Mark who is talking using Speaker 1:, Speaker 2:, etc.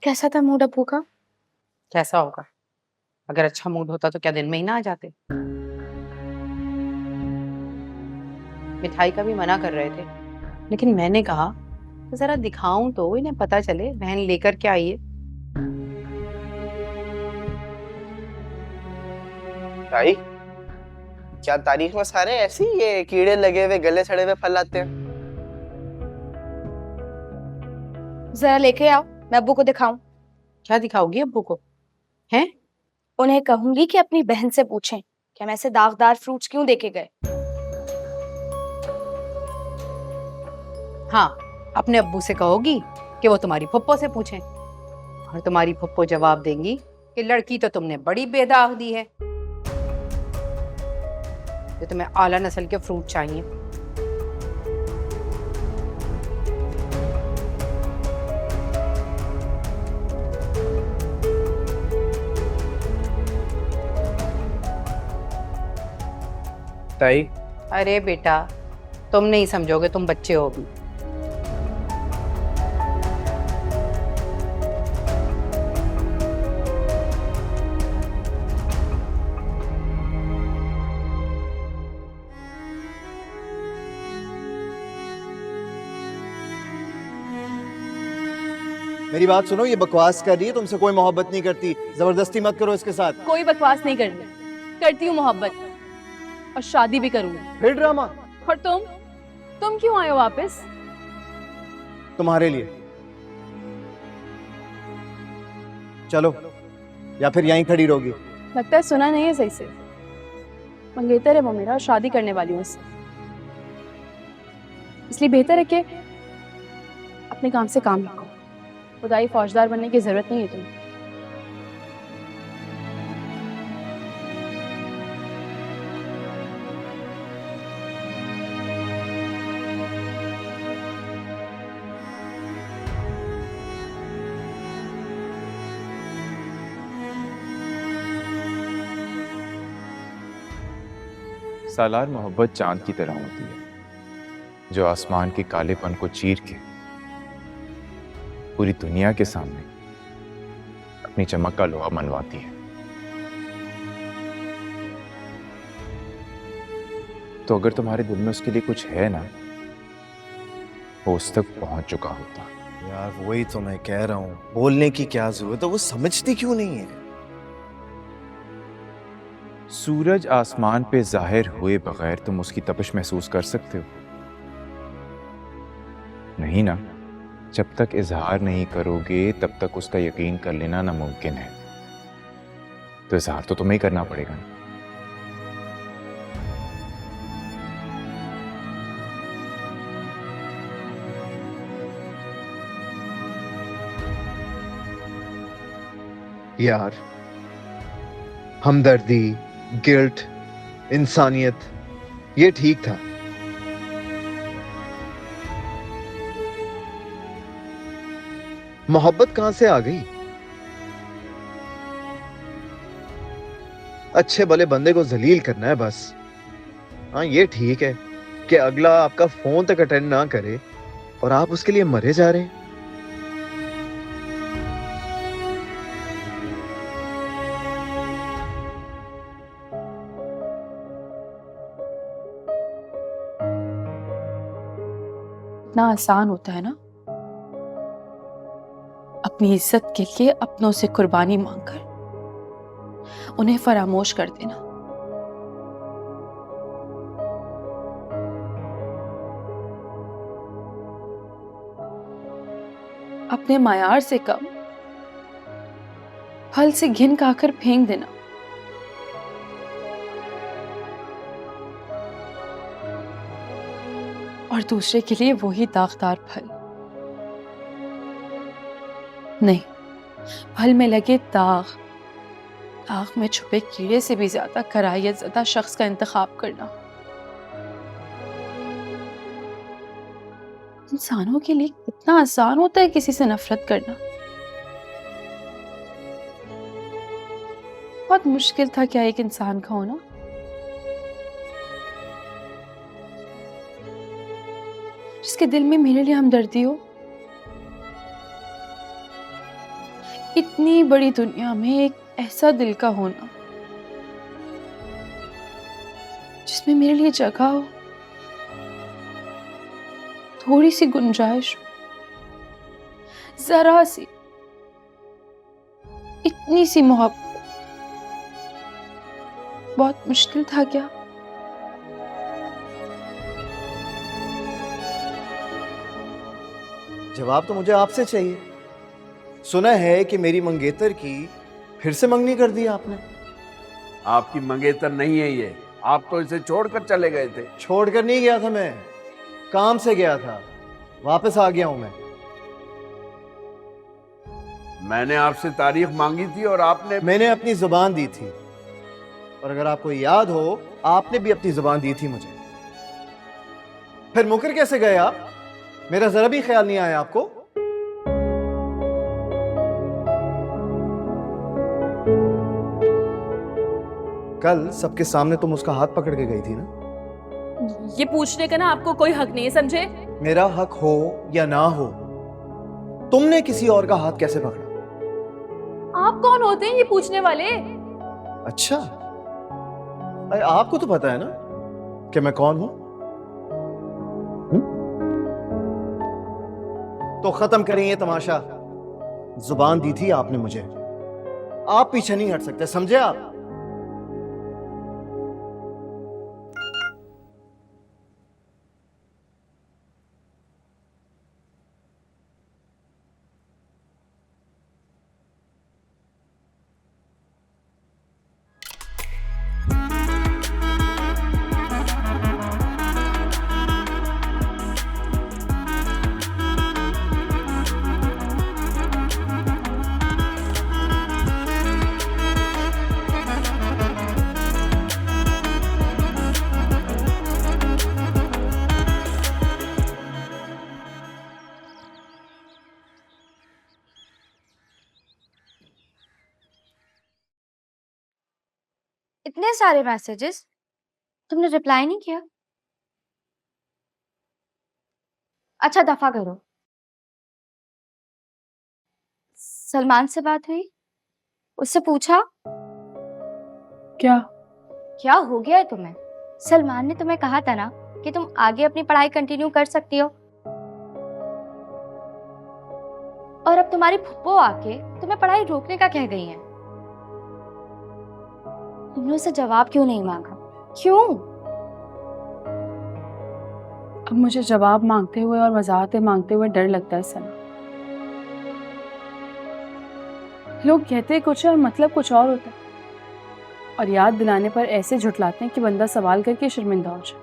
Speaker 1: कैसा था मूड अब्बू का?
Speaker 2: कैसा होगा? अगर अच्छा मूड होता तो क्या दिन में ही ना आ जाते। मिठाई का भी मना कर रहे थे, लेकिन मैंने कहा कि जरा दिखाऊं तो इन्हें पता चले बहन लेकर क्या आई है।
Speaker 3: भाई, क्या तारीख में सारे ऐसे ही ये कीड़े लगे हुए गले सड़े हुए फल आते हैं?
Speaker 1: जरा लेके आओ, मैं अब्बू को दिखाऊं।
Speaker 2: क्या दिखाओगी अब्बू को? हैं?
Speaker 1: उन्हें कहूंगी कि अपनी बहन से पूछें कि हम ऐसे दागदार फ्रूट्स क्यों देके गए।
Speaker 2: हाँ, अपने अब्बू से कहोगी कि वो तुम्हारी फुप्पो से पूछें, और तुम्हारी फुप्पो जवाब देंगी कि लड़की तो तुमने बड़ी बेदाग दी है, जो तुम्हें आला नस्ल के फ्रूट चाहिए।
Speaker 3: ताई,
Speaker 2: अरे बेटा, तुम नहीं समझोगे, तुम बच्चे हो भी।
Speaker 4: मेरी बात सुनो, ये बकवास कर रही है, तुमसे कोई मोहब्बत नहीं करती। जबरदस्ती मत करो इसके साथ।
Speaker 5: कोई बकवास नहीं करनी, करती हूँ मोहब्बत और शादी भी करूंगी।
Speaker 4: फिर ड्रामा?
Speaker 5: और तुम क्यों आए हो वापस?
Speaker 4: तुम्हारे लिए। चलो, या फिर यहीं खड़ी रहोगी?
Speaker 5: लगता है सुना नहीं है सही से। मंगेतर है वो मेरा और शादी करने वाली हूँ उससे, इसलिए बेहतर है कि अपने काम से काम रखो। खुदाई फौजदार बनने की जरूरत नहीं है तुम्हें।
Speaker 6: सालार मोहब्बत चांद की तरह होती है, जो आसमान के कालेपन को चीर के पूरी दुनिया के सामने अपनी चमक का लोहा मनवाती है। तो अगर तुम्हारे दिल में उसके लिए कुछ है ना, वो उस तक पहुंच चुका होता।
Speaker 3: यार वही तो मैं कह रहा हूँ, बोलने की क्या जरूरत है, वो समझती क्यों नहीं है?
Speaker 6: सूरज आसमान पे जाहिर हुए बगैर तुम उसकी तपिश महसूस कर सकते हो? नहीं ना। जब तक इजहार नहीं करोगे तब तक उसका यकीन कर लेना नामुमकिन है। तो इजहार तो तुम्हें ही करना पड़ेगा ना।
Speaker 4: यार, हमदर्दी, गिल्ट, इंसानियत, ये ठीक था। मोहब्बत कहां से आ गई? अच्छे भले बंदे को जलील करना है बस। हाँ, ये ठीक है कि अगला आपका फोन तक अटेंड ना करे और आप उसके लिए मरे जा रहे हैं।
Speaker 5: इतना आसान होता है ना अपनी इज्जत के लिए अपनों से कुर्बानी मांगकर उन्हें फरामोश कर देना। अपने मायार से कम फल से घिन खाकर फेंक देना। और दूसरे के लिए वही दागदार फल। नहीं, फल में लगे दाग, दाग में छुपे कीड़े से भी ज्यादा कराहियत ज़दा शख्स का इंतखाब करना। इंसानों के लिए कितना आसान होता है किसी से नफरत करना। बहुत मुश्किल था क्या एक इंसान का होना, जिसके दिल में मेरे लिए हमदर्दी हो, इतनी बड़ी दुनिया में एक ऐसा दिल का होना जिसमें मेरे लिए जगह हो, थोड़ी सी गुंजाइश हो, जरा सी, इतनी सी मोहब्बत, बहुत मुश्किल था क्या?
Speaker 4: जवाब तो मुझे आपसे चाहिए। सुना है कि मेरी मंगेतर की फिर से मंगनी कर दी आपने।
Speaker 7: आपकी मंगेतर नहीं है ये, आप तो इसे छोड़कर चले गए थे।
Speaker 4: छोड़कर नहीं गया था मैं, काम से गया था, वापस आ गया हूं मैं।
Speaker 7: मैंने आपसे तारीख मांगी थी और आपने
Speaker 4: मैंने अपनी जुबान दी थी, और अगर आपको याद हो आपने भी अपनी जुबान दी थी मुझे। फिर मुकर कैसे गए आप? मेरा जरा भी ख्याल नहीं आया आपको? कल सबके सामने तुम उसका हाथ पकड़ के गई थी ना।
Speaker 8: ये पूछने का ना आपको कोई हक नहीं है, समझे?
Speaker 4: मेरा हक हो या ना हो, तुमने किसी और का हाथ कैसे पकड़ा?
Speaker 8: आप कौन होते हैं ये पूछने वाले?
Speaker 4: अच्छा, अरे आपको तो पता है ना कि मैं कौन हूं। तो खत्म करें ये तमाशा। जुबान दी थी आपने मुझे, आप पीछे नहीं हट सकते, समझे आप?
Speaker 1: इतने सारे मैसेजेस, तुमने रिप्लाई नहीं किया? अच्छा दफा करो। सलमान से बात हुई? उससे पूछा
Speaker 5: क्या?
Speaker 1: क्या हो गया है तुम्हें? सलमान ने तुम्हें कहा था ना कि तुम आगे अपनी पढ़ाई कंटिन्यू कर सकती हो, और अब तुम्हारी फुप्पो आके तुम्हें पढ़ाई रोकने का कह गई है। तुमने उसे जवाब क्यों नहीं मांगा? क्यों?
Speaker 5: अब मुझे जवाब मांगते हुए और वजाहतें मांगते हुए डर लगता है सना। लोग कहते कुछ है और मतलब कुछ और होता है, और याद दिलाने पर ऐसे झुठलाते हैं कि बंदा सवाल करके शर्मिंदा हो जाए।